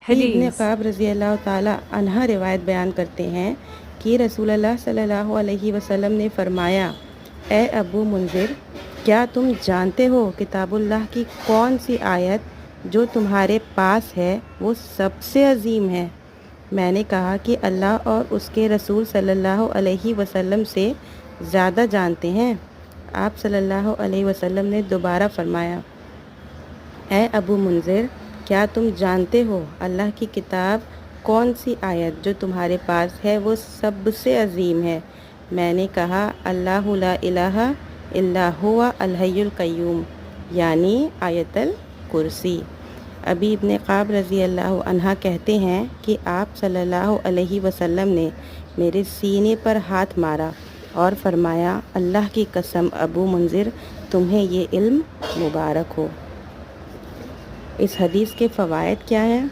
ابن حدیث۔ قعب رضی اللہ تعالی عنہ روایت بیان کرتے ہیں کہ رسول اللہ صلی اللہ علیہ وسلم نے فرمایا، اے ابو منذر، کیا تم جانتے ہو کتاب اللہ کی کون سی آیت جو تمہارے پاس ہے وہ سب سے عظیم ہے؟ میں نے کہا کہ اللہ اور اس کے رسول صلی اللہ علیہ وسلم سے زیادہ جانتے ہیں۔ آپ صلی اللہ علیہ وسلم نے دوبارہ فرمایا، اے ابو منذر، کیا تم جانتے ہو اللہ کی کتاب کون سی آیت جو تمہارے پاس ہے وہ سب سے عظیم ہے؟ میں نے کہا، اللہ لا الہ الا هو الحی القیوم، یعنی آیت الکرسی۔ ابی ابن قعب رضی اللہ عنہ کہتے ہیں کہ آپ صلی اللہ علیہ وسلم نے میرے سینے پر ہاتھ مارا اور فرمایا، اللہ کی قسم ابو منذر، تمہیں یہ علم مبارک ہو۔ اس حدیث کے فوائد کیا ہیں؟